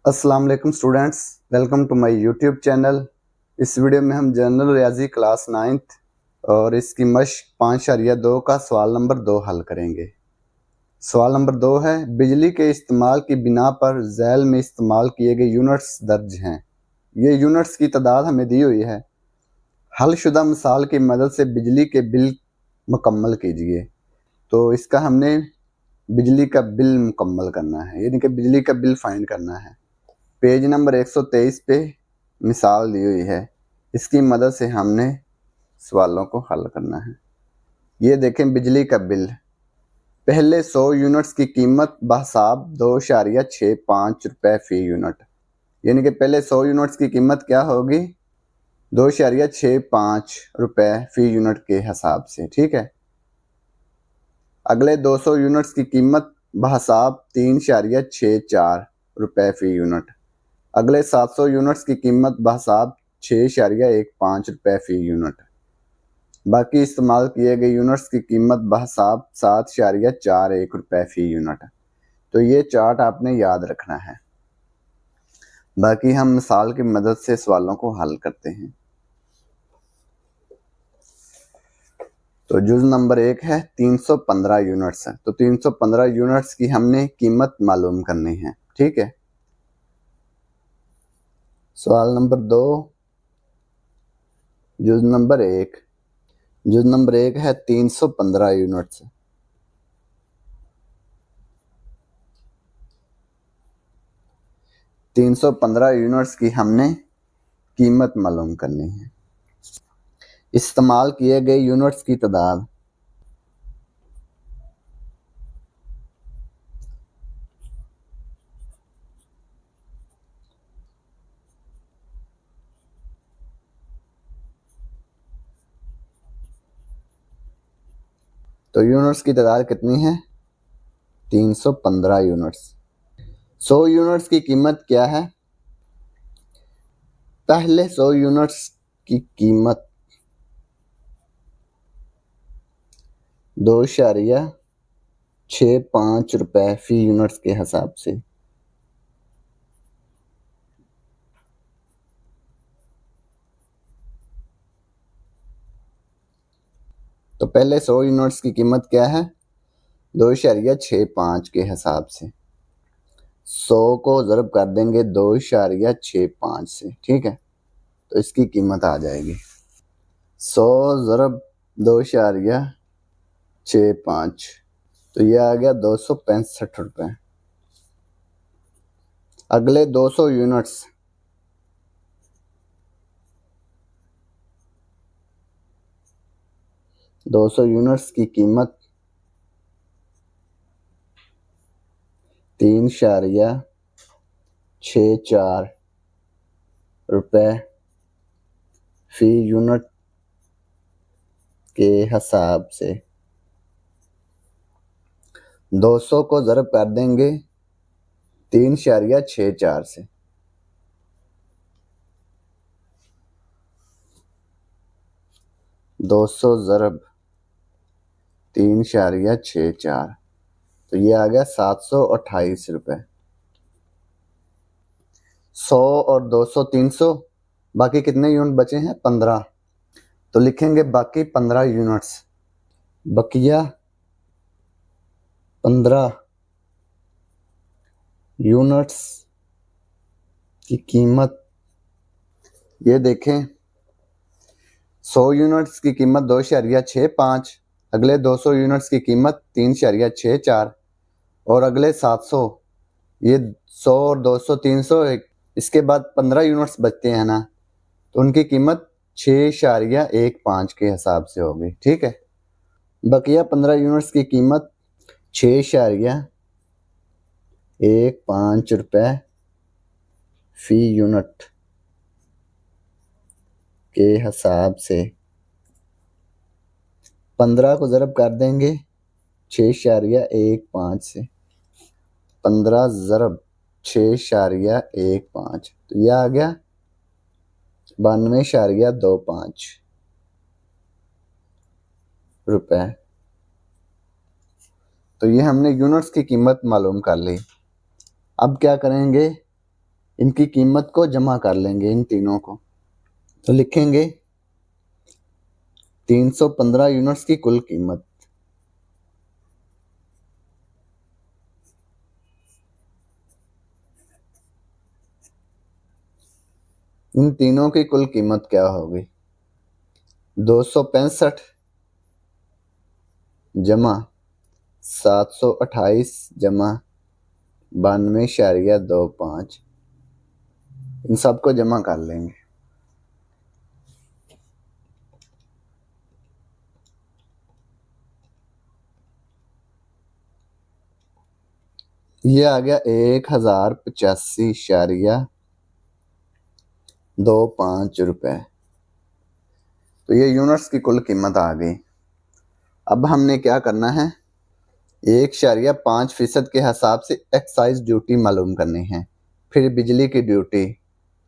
अस्सलाम वालेकुम students, welcome to my YouTube channel. इस वीडियो में हम जनरल रियाजी क्लास 9th और इसकी मश्क 5.2 का सवाल नंबर 2 हल करेंगे। सवाल नंबर 2 है, बिजली के इस्तेमाल की बिना पर झैल में इस्तेमाल किए गए यूनिट्स दर्ज हैं। ये यूनिट्स की तादाद हमें दी हुई है। हलशुदा मिसाल की मदद से बिजली के बिल मुकम्मल कीजिए। तो इसका हमने बिजली का बिल मुकम्मल करना है, यानी कि बिजली का बिल फाइंड करना है। पेज नंबर 123 पे मिसाल दी हुई है, इसकी मदद से हमने सवालों को हल करना है। ये देखें बिजली का बिल। पहले 100 यूनिट्स की कीमत बहिसाब 2.65 रुपए फी यूनिट, यानी कि पहले 100 यूनिट्स की कीमत क्या होगी, 2.65 रुपए फी यूनिट के हिसाब से। ठीक है। अगले 200 यूनिट्स की कीमत बहिसाब 3.64 रुपए फी यूनिट। अगले 700 यूनिट्स की कीमत बहिसाब 6.15 रुपए फी यूनिट। बाकी इस्तेमाल किए गए यूनिट्स की कीमत बहिसाब 7.41 रुपए फी यूनिट। तो ये चार्ट आपने याद रखना है। बाकी हम मिसाल की मदद से सवालों को हल करते हैं। तो जुज नंबर 1 है 315 यूनिट्स है, तो 315 यूनिट्स की हमने कीमत मालूम करनी है। ठीक है। सवाल नंबर 2, जुज नंबर 1। जुज नंबर 1 है 315 यूनिट्स। 315 यूनिट्स की हमने कीमत मालूम करनी है। इस्तेमाल किए गए यूनिट्स की तादाद, तो यूनिट्स की तादाद कितनी है, 315 यूनिट्स। 100 यूनिट्स की कीमत क्या है, पहले 100 यूनिट्स की कीमत 2.65 रुपए फी यूनिट्स के हिसाब से। तो पहले 100 यूनिट्स की कीमत क्या है, 2.65 के हिसाब से। 100 को ज़रब कर देंगे 2.65 से। ठीक है। तो इसकी कीमत आ जाएगी 100 ज़रब 2.65, तो ये आ गया 265 रुपये। अगले 200 यूनिट्स, की कीमत 3.64 रुपये फी यूनिट के हिसाब से। 200 को ज़रब कर देंगे 3.64 से। 200 ज़रब 3.64, तो ये आ गया 728 रुपये। 100 और 200 300, बाकी कितने यूनिट बचे हैं, 15। तो लिखेंगे बाकी 15 यूनिट्स, बकिया 15 यूनिट्स की कीमत। ये देखें 100 यूनिट्स की कीमत 2.65, अगले 200 यूनिट्स की कीमत 3.64 और अगले 700, ये 100 और 200 300, इसके बाद 15 यूनिट्स बचते हैं ना, तो उनकी कीमत 6.15 के हिसाब से होगी। ठीक है। बकिया 15 यूनिट्स की कीमत 6.15 रुपये फी यूनिट के हिसाब से। 15 को ज़रब कर देंगे 6.15 से। 15 ज़रब 6.15, तो यह आ गया 92.25 रुपये। तो ये हमने यूनिट्स की कीमत मालूम कर ली। अब क्या करेंगे, इनकी कीमत को जमा कर लेंगे, इन तीनों को। तो लिखेंगे 315 यूनिट्स की कुल कीमत। इन तीनों की कुल कीमत क्या होगी? 265 जमा 728 जमा 92.25, इन सबको जमा कर लेंगे। ये आ गया 1085.25 रुपए। तो ये यूनिट्स की कुल कीमत आ गई। अब हमने क्या करना है, 1.5% के हिसाब से एक्साइज ड्यूटी मालूम करनी है। फिर बिजली की ड्यूटी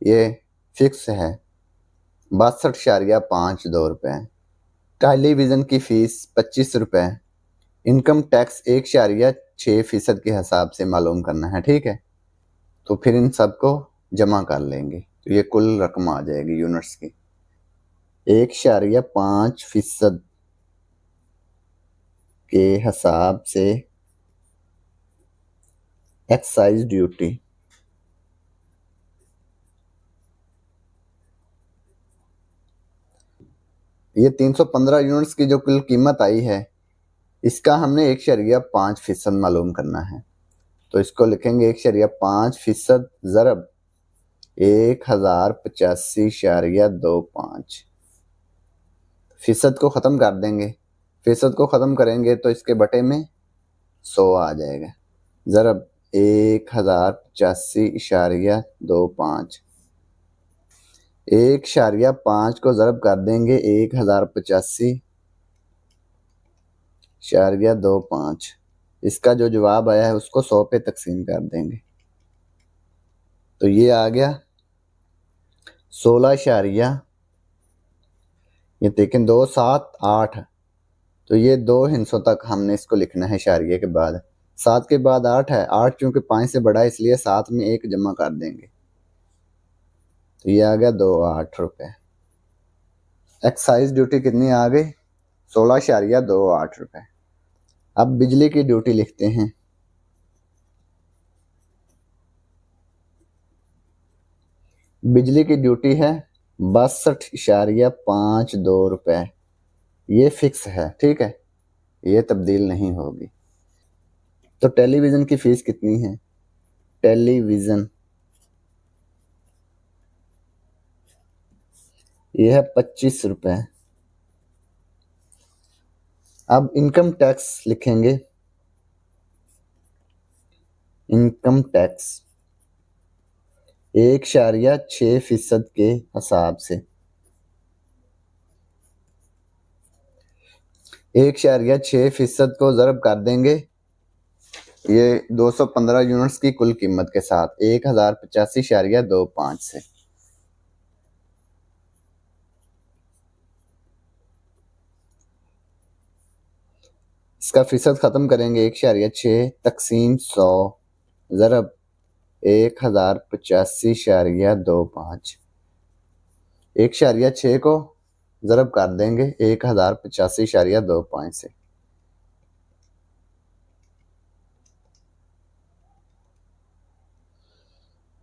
ये फिक्स है 62.52 रुपए। टेलीविज़न की फीस 25 रुपए। इनकम टैक्स 1.6% के हिसाब से मालूम करना है, ठीक है। तो फिर इन सबको जमा कर लेंगे तो ये कुल रकम आ जाएगी यूनिट्स की 1.5% के हिसाब से एक्साइज ड्यूटी। ये 315 यूनिट्स की जो कुल कीमत आई है, इसका हमने 1.5% मालूम करना है। तो इसको लिखेंगे 1.5% ज़रब 1085.25। फीसद को ख़त्म कर देंगे। फीसद को ख़त्म करेंगे तो इसके बटे में 100 आ जाएगा। ज़रब 1085.25, 1.5 को ज़रब कर देंगे 1085.25। इसका जो जवाब आया है उसको 100 पे तकसीम कर देंगे तो ये आ गया 16, ये देखें 278। तो ये 2 हिस्सों तक हमने इसको लिखना है इशारिये के बाद। 7 के बाद 8 है, 8 चूंकि 5 से बड़ा है इसलिए 7 में 1 जमा कर देंगे तो ये आ गया 28 रुपये। एक्साइज ड्यूटी कितनी आ गई? 16.28 रुपये। अब बिजली की ड्यूटी लिखते हैं। बिजली की ड्यूटी है 62.52 रुपये। ये फिक्स है, ठीक है, ये तब्दील नहीं होगी। तो टेलीविज़न की फ़ीस कितनी है? टेलीविज़न ये है 25 रुपये। अब इनकम टैक्स लिखेंगे। इनकम टैक्स 1.6% के हिसाब से 1.6% को ज़रब कर देंगे ये 215 यूनिट्स की कुल कीमत के साथ 1085.25 से। इसका फीसद ख़त्म करेंगे 1.6 तकसीम 100 ज़रब 1085.25। 1.6 को ज़रब कर देंगे 1085.25 से।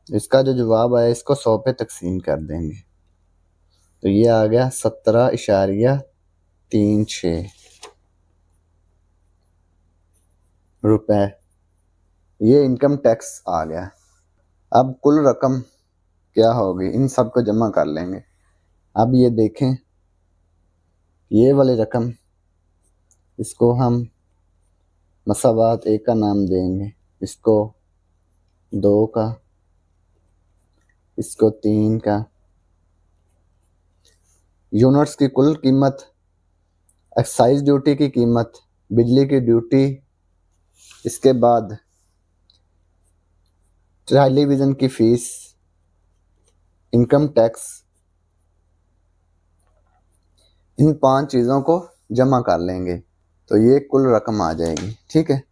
इसका जो जवाब आया इसको 100 पे तकसीम कर देंगे तो ये आ गया 17.36 रुपए। ये इनकम टैक्स आ गया। अब कुल रकम क्या होगी, इन सब को जमा कर लेंगे। अब ये देखें, ये वाली रकम इसको हम मसावात 1 का नाम देंगे, इसको 2 का, इसको 3 का। यूनिट्स की कुल कीमत, एक्साइज ड्यूटी की कीमत, बिजली की ड्यूटी, इसके बाद टेलीविज़न की फ़ीस, इनकम टैक्स, इन 5 चीज़ों को जमा कर लेंगे तो ये कुल रकम आ जाएगी, ठीक है।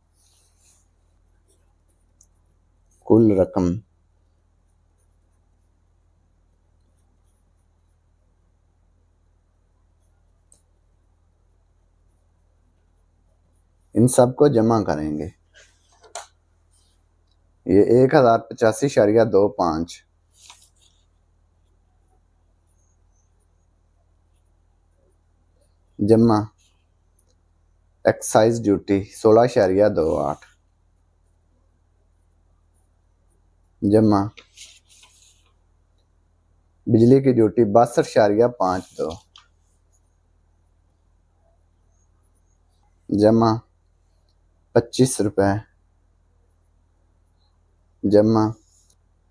कुल रकम इन सब को जमा करेंगे। ये 1085.25 जमा एक्साइज ड्यूटी 16.28 जमा बिजली की ड्यूटी 62.52 जमा 25 रुपये जमा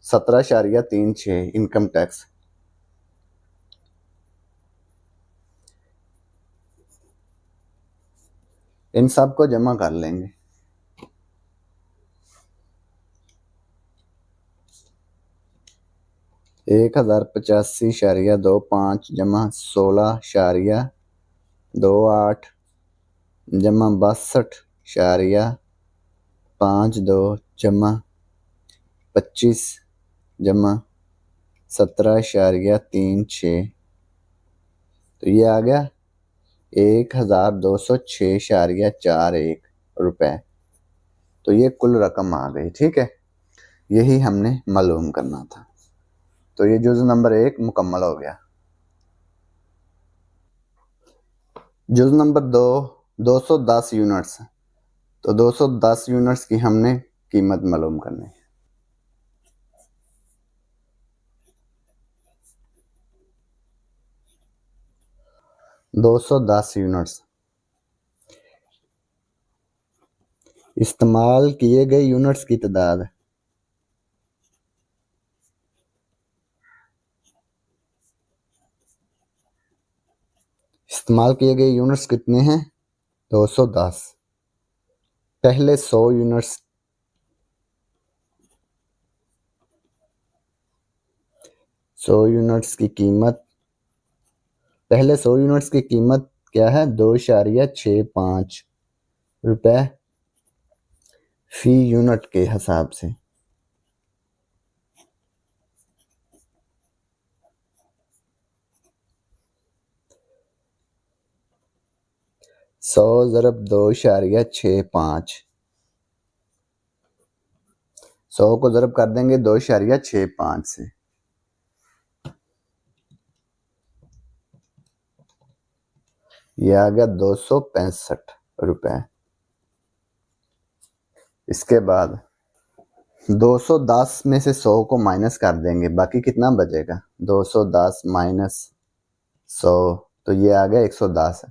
17.36 इनकम टैक्स। इन सब को जमा कर लेंगे। एक 1085.25 जमा 16.28 जमा 62.52 जमा 25 जमा 17.36। तो ये आ गया 1206.41 रुपये। तो ये कुल रकम आ गई। ठीक है, यही हमने मालूम करना था। तो ये जुज़ नंबर 1 मुकम्मल हो गया। जुज़ नंबर 2 210 यूनिट्स। तो 210 यूनिट्स की हमने कीमत मालूम करनी है। दो सौ 10 यूनिट्स इस्तेमाल किए गए यूनिट्स की तादाद इस्तेमाल किए गए यूनिट्स कितने हैं? 210। पहले 100 यूनिट्स 100 यूनिट्स की कीमत पहले 100 यूनिट्स की कीमत क्या है? 2.65 रुपये फी यूनिट के हिसाब से। सौ ज़रब 2.65 100 को ज़रब कर देंगे 2.65 से। यह आ गया 265 रुपये। इसके बाद 210 में से 100 को माइनस कर देंगे, बाकी कितना बचेगा? 210 माइनस 100, तो ये आ गया 110।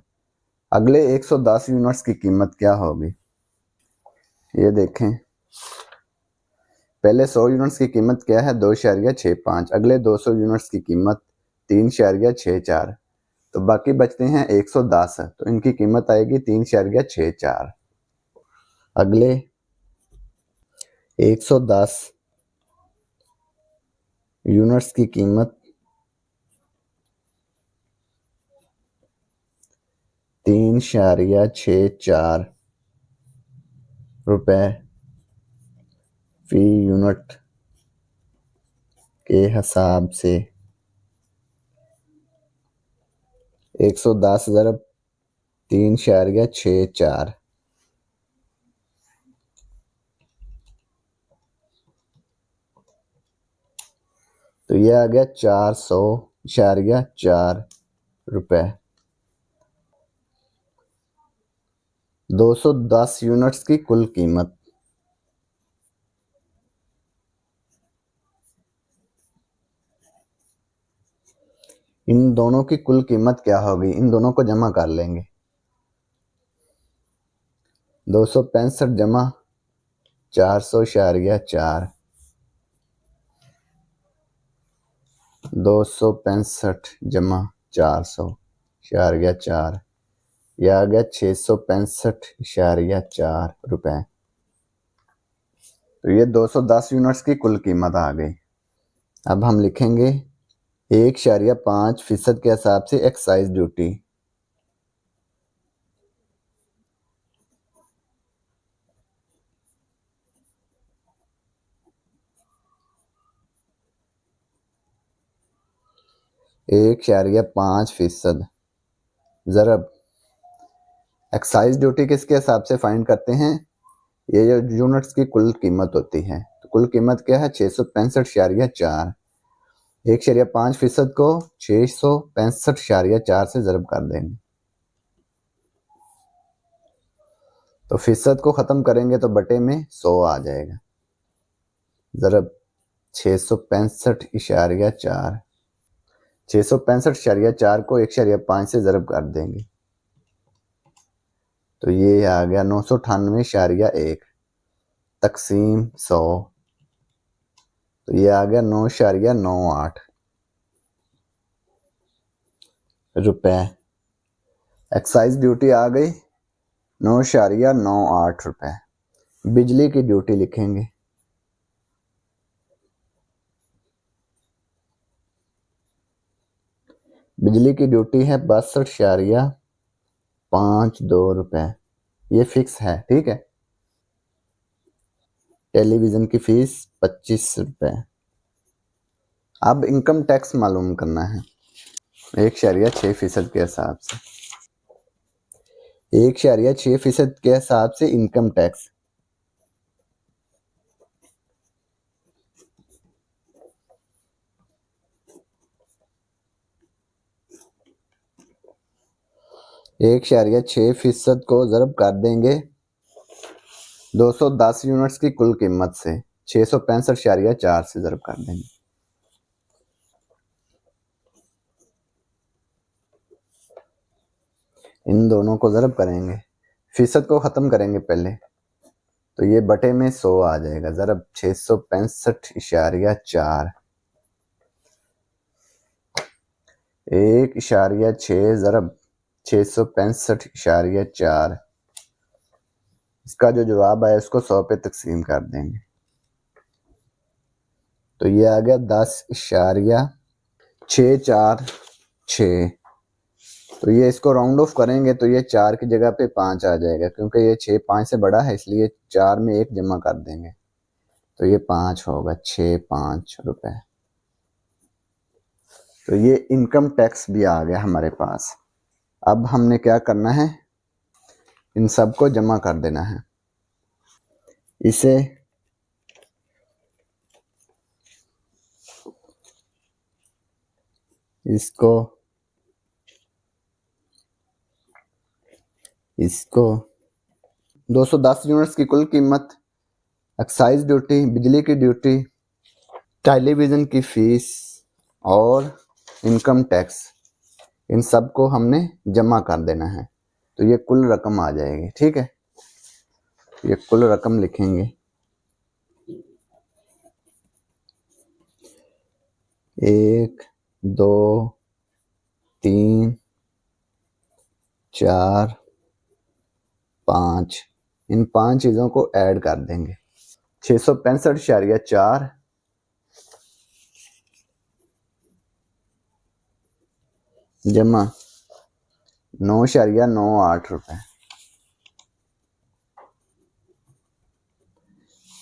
अगले 110 यूनिट्स की कीमत क्या होगी? ये देखें, पहले 100 यूनिट्स की कीमत क्या है? 2.65। अगले 200 यूनिट्स की कीमत 3.64। तो बाकी बचते हैं 110, तो इनकी कीमत आएगी 3.64। अगले 110 यूनिट्स की कीमत 3.64 रुपये फी यूनिट के हिसाब से 110 ज़रब 3.64। तो यह आ गया 400.4 रुपये। 210 यूनिट्स की कुल कीमत इन दोनों की कुल कीमत क्या होगी? इन दोनों को जमा कर लेंगे। 265 जमा 400.4 265 जमा 400.4 यह आ गया 665.4 रुपये। तो ये 210 यूनिट्स की कुल कीमत आ गई। अब हम लिखेंगे 1.5% के हिसाब से एक्साइज ड्यूटी। एक 1.5% ज़रब एक्साइज ड्यूटी किसके हिसाब से फाइंड करते हैं? ये जो यूनिट्स की कुल कीमत होती है, तो कुल कीमत क्या है? 665.4। 1.5% को 665.4 से ज़रब कर देंगे, तो फीसद को ख़त्म करेंगे तो बटे में 100 आ जाएगा। ज़रब 665.4, 665.4 को 1.5 से ज़रब कर देंगे तो ये आ गया 998.1 तकसीम 100, तो ये आ गया 9.98 रुपए। एक्साइज ड्यूटी आ गई 9.98 रुपए। बिजली की ड्यूटी लिखेंगे, बिजली की ड्यूटी है 62.52 रुपए, ये फिक्स है, ठीक है। टेलीविज़न की फीस 25 रुपए। अब इनकम टैक्स मालूम करना है 1.6% के हिसाब से। 1.6% के हिसाब से इनकम टैक्स, एक 6% को ज़रब कर देंगे 210 यूनिट्स की कुल कीमत से, 665.4 से ज़रब कर देंगे। इन दोनों को ज़रब करेंगे, फीसद को ख़त्म करेंगे पहले, तो ये बटे में 100 आ जाएगा। ज़रब 665.4, 1.6 ज़रब 665.4, इसका जो जवाब आया उसको 100 पे तकसीम कर देंगे, तो ये आ गया 10.646। तो ये इसको राउंड ऑफ करेंगे तो ये 4 की जगह पे 5 आ जाएगा, क्योंकि ये 6 5 से बड़ा है, इसलिए 4 में 1 जमा कर देंगे तो ये 5 होगा, 6.5 रुपए। तो ये इनकम टैक्स भी आ गया हमारे पास। अब हमने क्या करना है, इन सब को जमा कर देना है। इसे इसको 210 यूनिट्स की कुल कीमत, एक्साइज ड्यूटी, बिजली की ड्यूटी, टेलीविज़न की फीस और इनकम टैक्स, इन सब को हमने जमा कर देना है, तो ये कुल रकम आ जाएगी, ठीक है। ये कुल रकम लिखेंगे, 1 2 3 4 5, इन 5 चीज़ों को ऐड कर देंगे। 665.4 जमा 9.98 रुपए।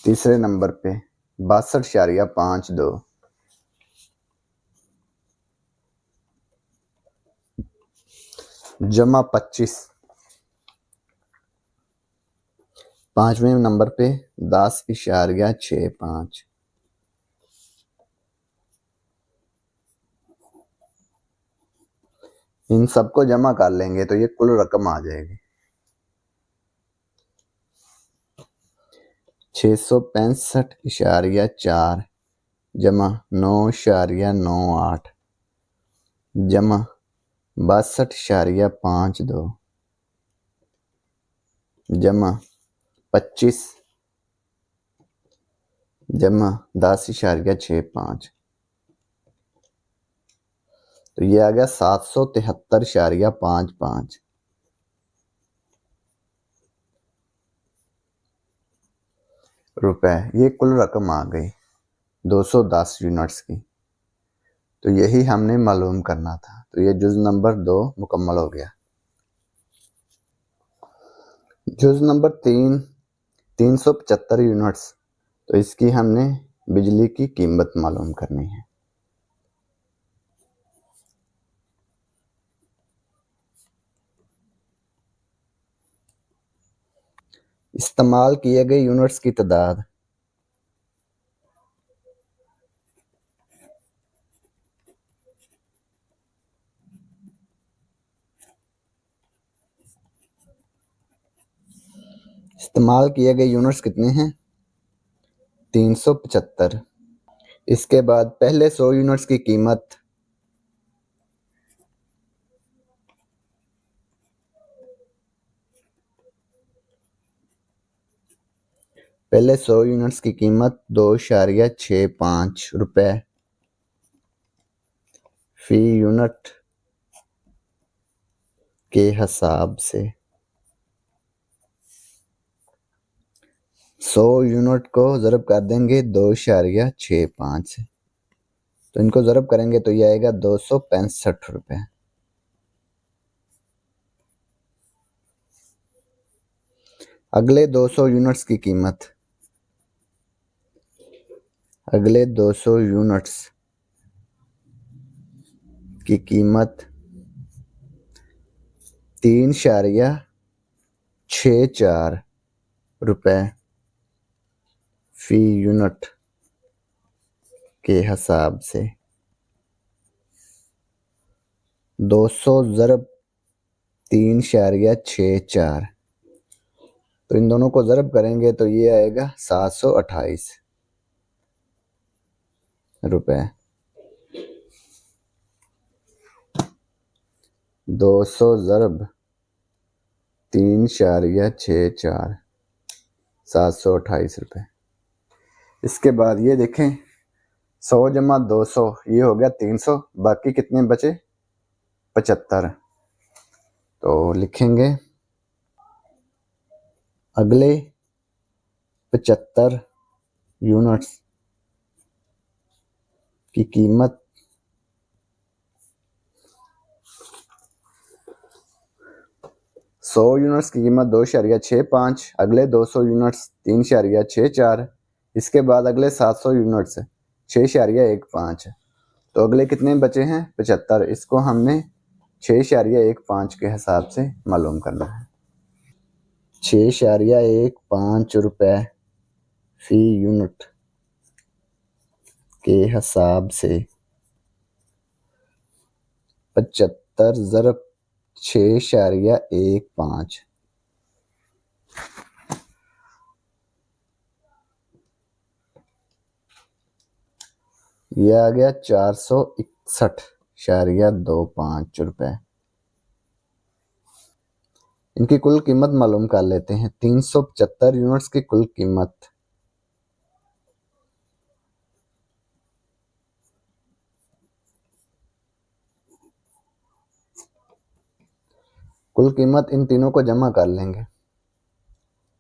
तीसरे नंबर पे 62.52 जमा 25। पांचवें नंबर पे 10.65। इन सबको जमा कर लेंगे तो ये कुल रकम आ जाएगी 665.4 जमा 9.98 जमा 62.52 जमा 25 जमा 10.65, तो ये आ गया 773.55 रुपए। ये कुल रकम आ गई 210 यूनिट्स की। तो यही हमने मालूम करना था। तो ये जुज नंबर 2 मुकम्मल हो गया। जुज नंबर 3 375 यूनिट्स। तो इसकी हमने बिजली की कीमत मालूम करनी है। इस्तेमाल किए गए यूनिट्स की तादाद। इस्तेमाल किए गए यूनिट्स कितने हैं? 375। इसके बाद पहले 100 यूनिट्स की कीमत पहले 100 यूनिट्स की कीमत 2.65 रुपए फी यूनिट के हिसाब से। 100 यूनिट को ज़रब कर देंगे 2.65 से, तो इनको ज़रब करेंगे तो ये आएगा 265 रुपये। अगले 200 यूनिट्स की कीमत, अगले 200 यूनिट्स की कीमत 3.64 रुपये फी यूनिट के हिसाब से। 200 ज़रब 3.64, तो इन दोनों को ज़रब करेंगे तो ये आएगा 728 रुपये। 200 ज़रब 3.64, 728 रुपये। इसके बाद ये देखें 100 जमा 200, ये हो गया 300, बाकी कितने बचे? 75। तो लिखेंगे अगले 75 यूनिट्स की कीमत 100 यूनिट्स की कीमत 2.65, अगले 200 यूनिट्स 3.64, इसके बाद अगले 700 यूनिट्स 6.15। तो अगले कितने बचे हैं? 75। इसको हमने 6.15 के हिसाब से मालूम करना है। 6.15 रुपये फी यूनिट के हिसाब से 75 ज़रब 6.15, यह आ गया 461.25 रुपये। इनकी कुल कीमत मालूम कर लेते हैं। 375 यूनिट्स की कुल कीमत इन तीनों को जमा कर लेंगे।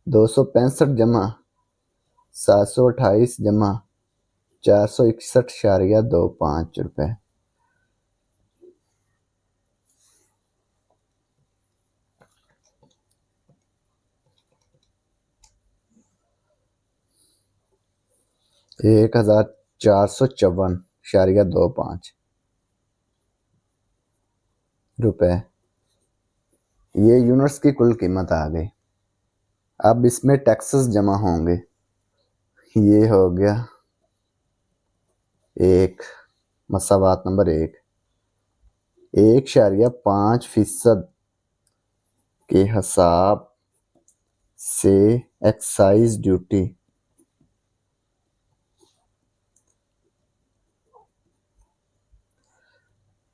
265 जमा 728 जमा 461.25 रुपये। एक 1454.25 रुपये, ये यूनिट्स की कुल कीमत आ गई। अब इसमें टैक्सेस जमा होंगे। ये हो गया 1 मसावात नंबर 1.5% के हिसाब से एक्साइज ड्यूटी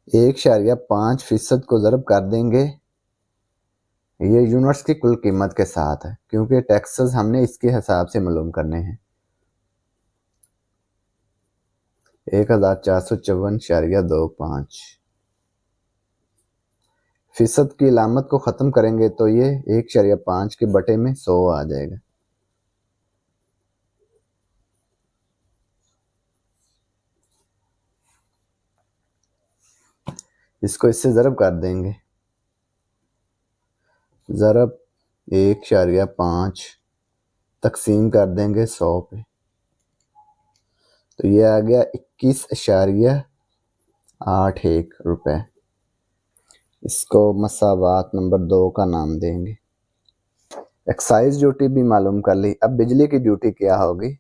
1.5% को ज़रब कर देंगे ये यूनिट्स की कुल कीमत के साथ है, क्योंकि टैक्सेस हमने इसके हिसाब से मालूम करने हैं। 1454.25 फीसद की अलामत को ख़त्म करेंगे तो ये 1.5 के बटे में 100 आ जाएगा। इसको इससे ज़रब कर देंगे। ज़रब 1.5 तकसीम कर देंगे 100 पे, तो ये आ गया 21.81 रुपये। इसको मसावात नंबर 2 का नाम देंगे। एक्साइज ड्यूटी भी मालूम कर ली। अब बिजली की ड्यूटी क्या होगी?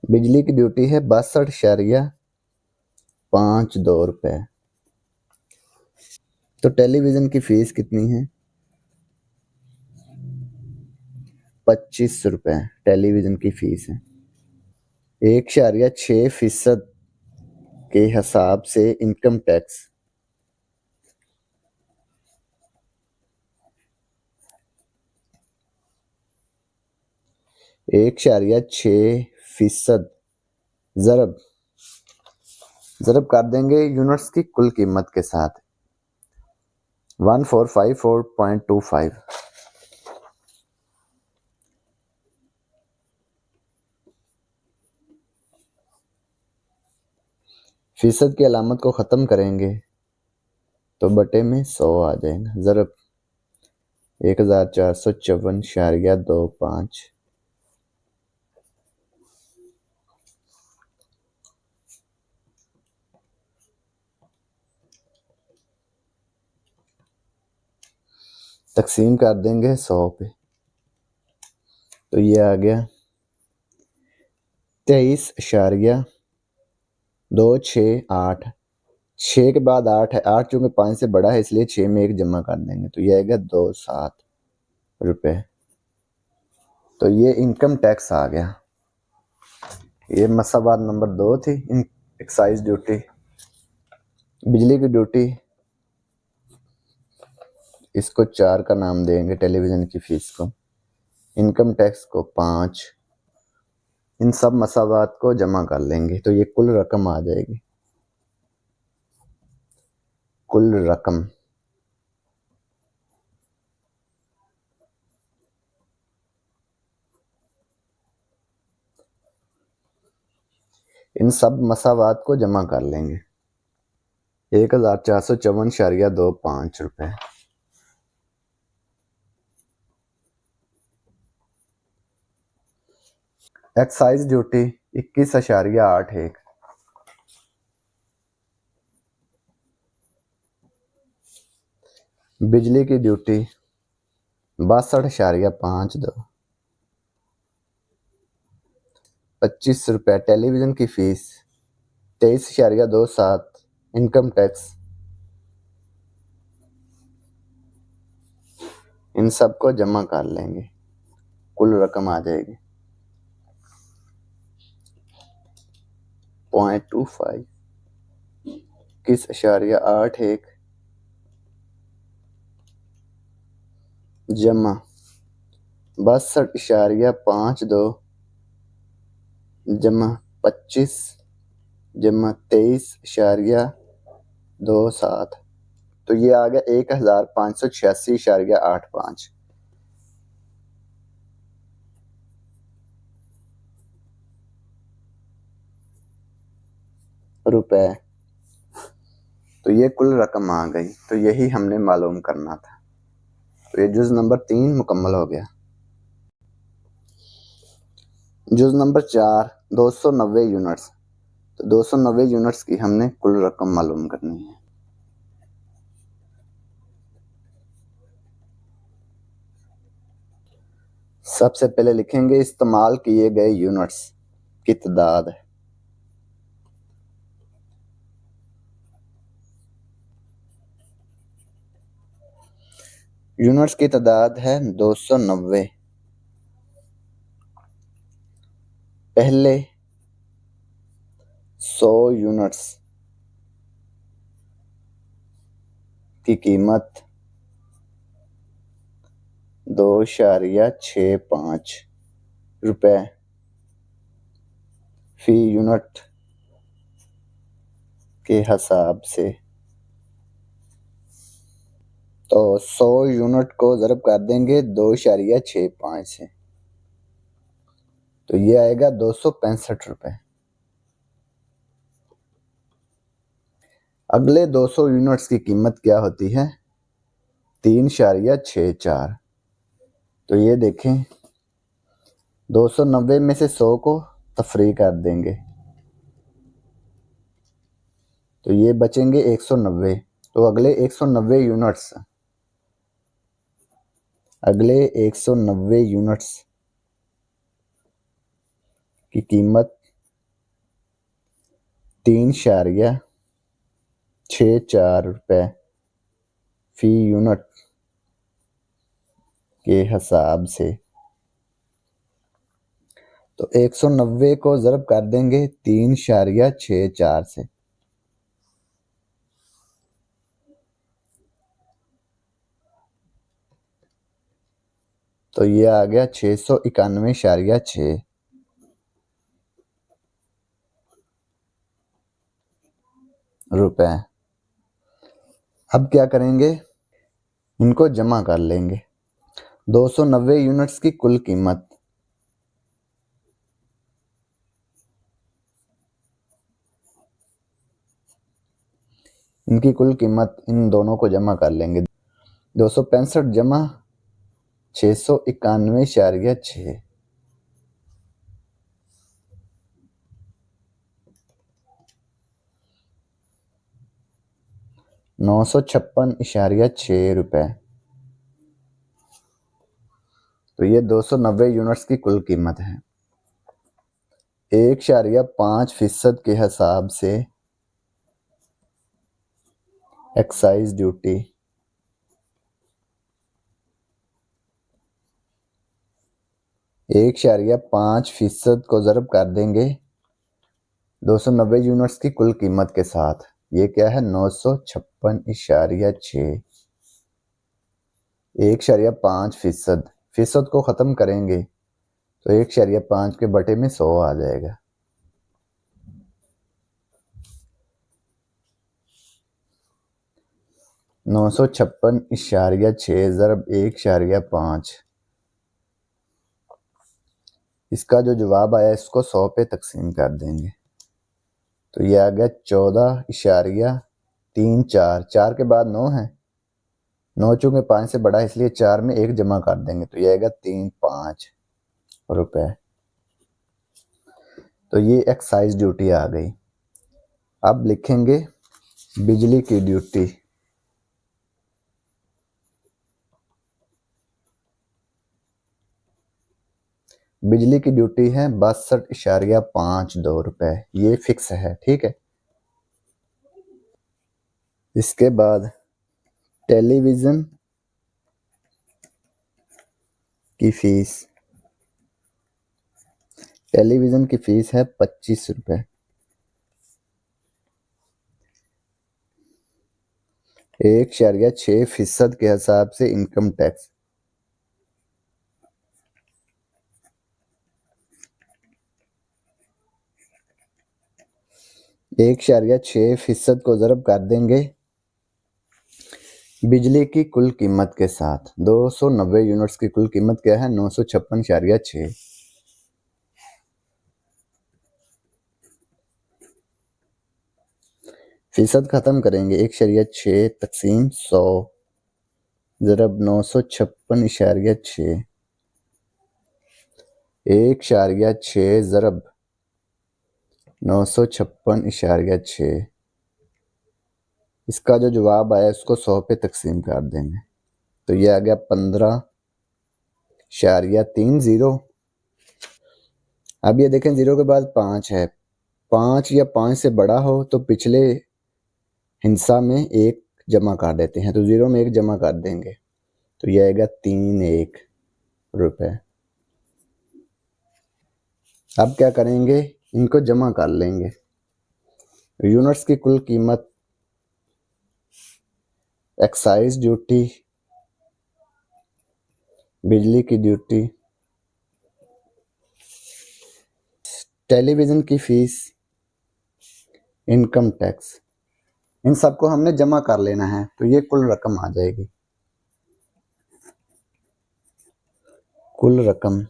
बिजली की ड्यूटी है 62.52 रुपए। तो टेलीविजन की फीस कितनी है? 25 रुपए टेलीविजन की फीस है। 1.6% के हिसाब से इनकम टैक्स 1.6% ज़रब कर देंगे यूनिट्स की कुल कीमत के साथ 1454.25। फीसद की अलामत को ख़त्म करेंगे तो बटे में 100 आ जाएगा। ज़रब 1454.25। तकसीम कर देंगे 100 पे, तो ये आ गया 23.268। 6 के बाद 8 है, 8 चूंकि 5 से बड़ा है इसलिए 6 में 1 जमा कर देंगे तो ये आएगा 27 रुपए। तो ये इनकम टैक्स आ गया। ये मसाबात नंबर 2 थी, एक्साइज ड्यूटी। बिजली की ड्यूटी इसको 4 का नाम देंगे, टेलीविज़न की फीस को, इनकम टैक्स को 5। इन सब मसाबात को जमा कर लेंगे तो ये कुल रकम आ जाएगी। कुल रकम इन सब मसावात को जमा कर लेंगे 1454.25 रुपए। Excise duty 21.81। बिजली की ड्यूटी 62.52। 25 रुपए टेलीविज़न की फीस 23.27। इनकम टैक्स इन सब को जमा कर लेंगे, कुल रकम आ जाएगी 0.25। 21.81 जमा 62.52 जमा 25 जमा 23.27। तो ये आ गया 1586.85 रुपए। तो ये कुल रकम आ गई। तो यही हमने मालूम करना था। तो ये जुज नंबर 3 मुकम्मल हो गया। जुज नंबर 4 290 यूनिट्स। तो 290 यूनिट्स की हमने कुल रकम मालूम करनी है। सबसे पहले लिखेंगे इस्तेमाल किए गए यूनिट्स की तादाद है। यूनिट्स की तादाद है 290। पहले 100 यूनिट्स की कीमत 2.65 रुपए फी यूनिट के हिसाब से। तो 100 यूनिट को ज़रब कर देंगे 2.65 से, तो ये आएगा 265 रुपए। अगले 200 यूनिट्स की कीमत क्या होती है? 3.64। तो ये देखें 290 में से 100 को तफरी कर देंगे तो ये बचेंगे 190। तो अगले 190 यूनिट्स, अगले 190 यूनिट्स की कीमत 3.64 रुपये फी यूनिट के हिसाब से। तो 190 को ज़रब कर देंगे 3.64 से। तो ये आ गया 691.6 रुपये। अब क्या करेंगे, इनको जमा कर लेंगे। 290 यूनिट्स की कुल कीमत, इनकी कुल कीमत इन दोनों को जमा कर लेंगे। 265 जमा 691.6 956.6 रुपये। तो ये 290 यूनिट्स की कुल कीमत है। 1.5% के हिसाब से एक्साइज ड्यूटी, एक 1.5% को ज़रब कर देंगे 290 यूनिट्स की कुल कीमत के साथ। ये क्या है, 956.6। 1.5% फीसद को ख़त्म करेंगे तो 1.5 के बटे में 100 आ जाएगा। नौ सौ 956.6 ज़रब 1.5, इसका जो जवाब आया इसको 100 पे तकसीम कर देंगे। तो ये आ गया 14.34। 4 के बाद 9 है, 9 चूंकि 5 से बड़ा है इसलिए 4 में 1 जमा कर देंगे तो ये आएगा 35 रुपये। तो ये एक्साइज ड्यूटी आ गई। अब लिखेंगे बिजली की ड्यूटी। बिजली की ड्यूटी है 62.52 रुपये, ये फिक्स है, ठीक है। इसके बाद टेलीविज़न की फीस, टेलीविज़न की फीस है 25 रुपये। 1.6% के हिसाब से इनकम टैक्स, 1.6% को ज़रब कर देंगे बिजली की कुल कीमत के साथ। 290 यूनिट्स की कुल कीमत क्या है, 956.6। फीसद ख़त्म करेंगे 1.6 तकसीम 100 ज़रब 956.6। 1.6 ज़रब 956.6, इसका जो जवाब आया इसको 100 पे तकसीम कर देंगे तो ये आ गया 15.30। अब ये देखें 0 के बाद 5 है, 5 या 5 से बड़ा हो तो पिछले हिस्सा में 1 जमा कर देते हैं, तो 0 में 1 जमा कर देंगे तो ये आएगा 31 रुपये। अब क्या करेंगे, इनको जमा कर लेंगे। यूनिट्स की कुल कीमत, एक्साइज ड्यूटी, बिजली की ड्यूटी, टेलीविज़न की फीस, इनकम टैक्स, इन सबको हमने जमा कर लेना है तो ये कुल रकम आ जाएगी। कुल रकम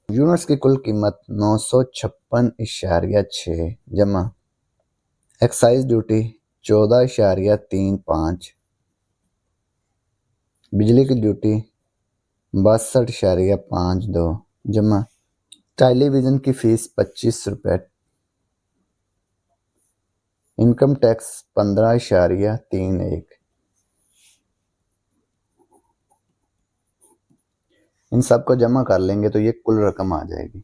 यूनिट्स की कुल कीमत 956.6 जमा एक्साइज ड्यूटी 14.35 बिजली की ड्यूटी 62.52 जमा। टेलीविज़न की फ़ीस 25 रुपये। Income tax 15.31। इन सब को जमा कर लेंगे तो ये कुल रकम आ जाएगी।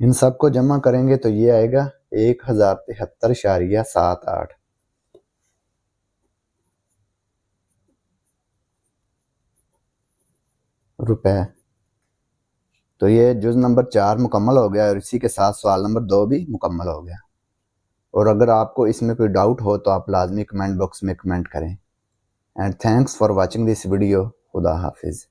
इन सब को जमा करेंगे तो ये आएगा 1073.78 रुपए। तो ये जुज नंबर 4 मुकम्मल हो गया और इसी के साथ सवाल नंबर 2 भी मुकम्मल हो गया। और अगर आपको इसमें कोई डाउट हो तो आप लाजमी कमेंट बॉक्स में कमेंट करें। And thanks for watching this video. खुदा हाफिज़।